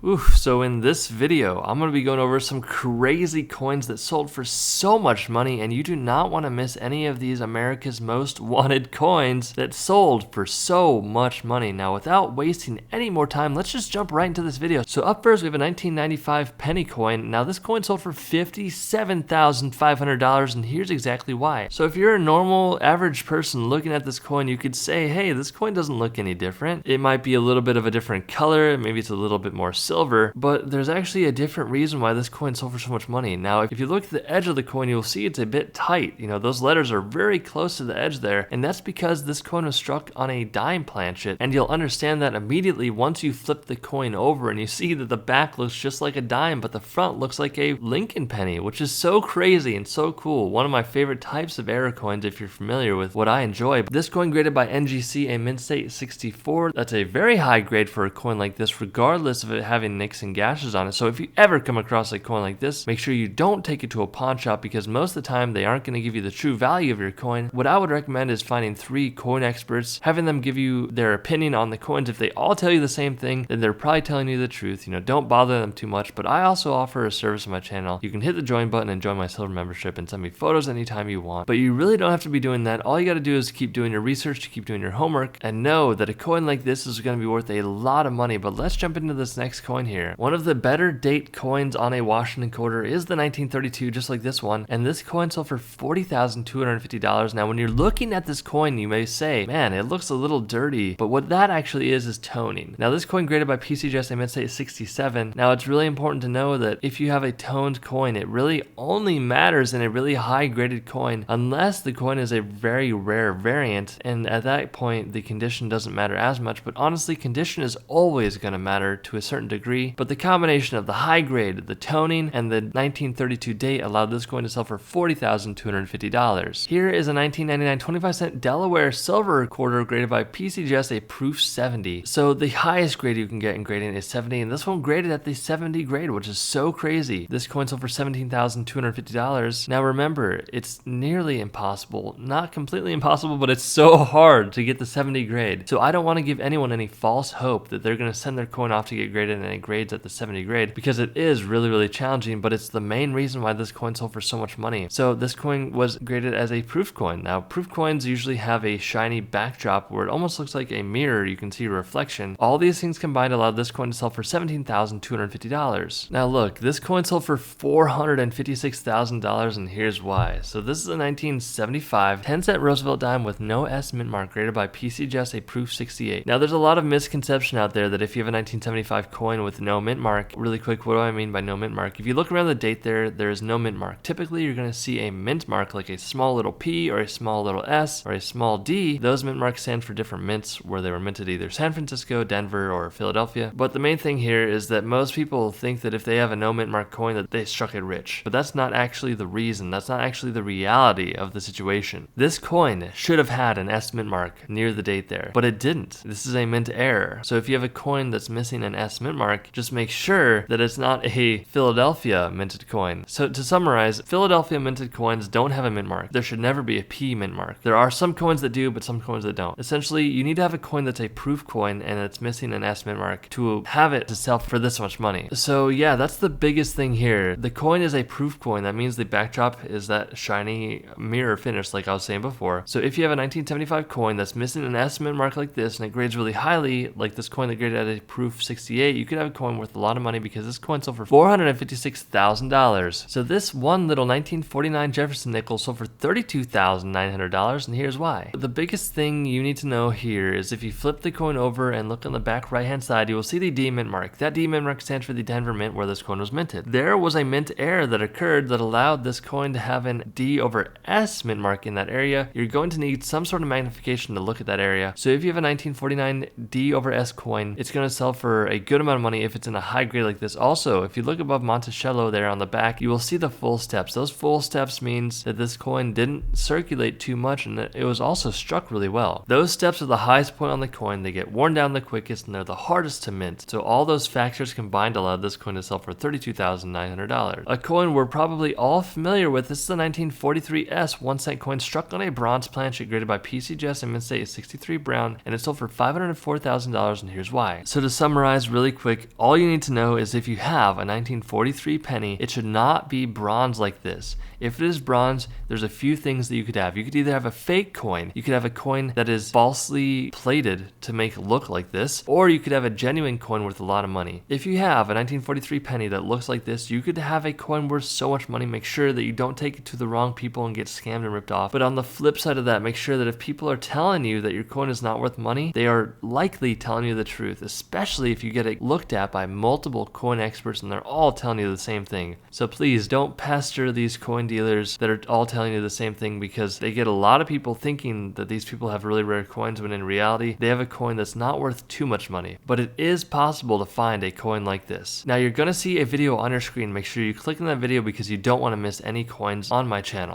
Oof, so in this video, I'm going to be going over some crazy coins that sold for so much money, and you do not want to miss any of these America's Most Wanted coins that sold for so much money. Now, without wasting any more time, let's just jump right into this video. So up first, we have a 1995 penny coin. Now, this coin sold for $57,500, and here's exactly why. So if you're a normal, average person looking at this coin, you could say, hey, this coin doesn't look any different. It might be a little bit of a different color, maybe it's a little bit more silver, but there's actually a different reason why this coin sold for so much money. Now, if you look at the edge of the coin, you'll see it's a bit tight. You know, those letters are very close to the edge there, and that's because this coin was struck on a dime planchet, and you'll understand that immediately once you flip the coin over and you see that the back looks just like a dime, but the front looks like a Lincoln penny, which is so crazy and so cool. One of my favorite types of error coins if you're familiar with what I enjoy. This coin graded by NGC, a mint state 64. That's a very high grade for a coin like this, regardless of it having nicks and gashes on it. So if you ever come across a coin like this, make sure you don't take it to a pawn shop, because most of the time they aren't going to give you the true value of your coin. What I would recommend is finding 3 coin experts, having them give you their opinion on the coins. If they all tell you the same thing, then they're probably telling you the truth. You know, don't bother them too much. But I also offer a service on my channel. You can hit the join button and join my silver membership and send me photos anytime you want. But you really don't have to be doing that. All you got to do is keep doing your research, keep doing your homework, and know that a coin like this is going to be worth a lot of money. But let's jump into this next coin here. One of the better date coins on a Washington quarter is the 1932, just like this one, and this coin sold for $40,250. Now, when you're looking at this coin, you may say, man, it looks a little dirty, but what that actually is toning. Now, this coin graded by PCGS, I meant to say 67. Now, it's really important to know that if you have a toned coin, it really only matters in a really high graded coin unless the coin is a very rare variant, and at that point, the condition doesn't matter as much. But honestly, condition is always going to matter to a certain degree, but the combination of the high grade, the toning, and the 1932 date allowed this coin to sell for $40,250. Here is a 1999 25-cent Delaware silver quarter graded by PCGS, a proof 70. So the highest grade you can get in grading is 70, and this one graded at the 70 grade, which is so crazy. This coin sold for $17,250. Now remember, it's nearly impossible, not completely impossible, but it's so hard to get the 70 grade. So I don't want to give anyone any false hope that they're going to send their coin off to get graded and it grades at the 70 grade, because it is really challenging, but it's the main reason why this coin sold for so much money. So this coin was graded as a proof coin. Now, proof coins usually have a shiny backdrop where it almost looks like a mirror. You can see a reflection. All these things combined allowed this coin to sell for $17,250. Now look, this coin sold for $456,000, and here's why. So this is a 1975 10-cent Roosevelt dime with no S mint mark, graded by PCGS, a proof 68. Now there's a lot of misconception out there that if you have a 1975 coin with no mint mark, really quick, what do I mean by no mint mark? If you look around the date there is no mint mark. Typically, you're going to see a mint mark like a small little P or a small little S or a small D. Those mint marks stand for different mints where they were minted either San Francisco, Denver, or Philadelphia. But the main thing here is that most people think that if they have a no mint mark coin that they struck it rich. But that's not actually the reason. That's not actually the reality of the situation. This coin should have had an S mint mark near the date there, but it didn't. This is a mint error. So if you have a coin that's missing an S mint mark, just make sure that it's not a Philadelphia minted coin. So to summarize, Philadelphia minted coins don't have a mint mark. There should never be a P mint mark. There are some coins that do, but some coins that don't. Essentially, you need to have a coin that's a proof coin and it's missing an S mint mark to have it to sell for this much money. So yeah, that's the biggest thing here. The coin is a proof coin. That means the backdrop is that shiny mirror finish like I was saying before. So if you have a 1975 coin that's missing an S mint mark like this and it grades really highly, like this coin that graded at a proof 68, you could have a coin worth a lot of money, because this coin sold for $456,000. So this one little 1949 Jefferson nickel sold for $32,900, and here's why. The biggest thing you need to know here is if you flip the coin over and look on the back right hand side, you will see the D mint mark. That D mint mark stands for the Denver Mint, where this coin was minted. There was a mint error that occurred that allowed this coin to have an D over S mint mark in that area. You're going to need some sort of magnification to look at that area. So if you have a 1949 D over S coin, it's going to sell for a good amount of money if it's in a high grade like this. Also, if you look above Monticello there on the back, you will see the full steps. Those full steps means that this coin didn't circulate too much and that it was also struck really well. Those steps are the highest point on the coin. They get worn down the quickest and they're the hardest to mint. So all those factors combined allowed this coin to sell for $32,900. A coin we're probably all familiar with. This is the 1943 S 1 cent coin struck on a bronze planchet graded by PCGS and mint state 63 brown, and it sold for $504,000, and here's why. So to summarize really quick, quick, all you need to know is if you have a 1943 penny, it should not be bronze like this. If it is bronze, there's a few things that you could have. You could either have a fake coin, you could have a coin that is falsely plated to make it look like this, or you could have a genuine coin worth a lot of money. If you have a 1943 penny that looks like this, you could have a coin worth so much money. Make sure that you don't take it to the wrong people and get scammed and ripped off. But on the flip side of that, make sure that if people are telling you that your coin is not worth money, they are likely telling you the truth, especially if you get it looked at by multiple coin experts and they're all telling you the same thing. So please don't pester these coin dealers that are all telling you the same thing, because they get a lot of people thinking that these people have really rare coins when in reality they have a coin that's not worth too much money. But it is possible to find a coin like this. Now you're going to see a video on your screen. Make sure you click on that video because you don't want to miss any coins on my channel.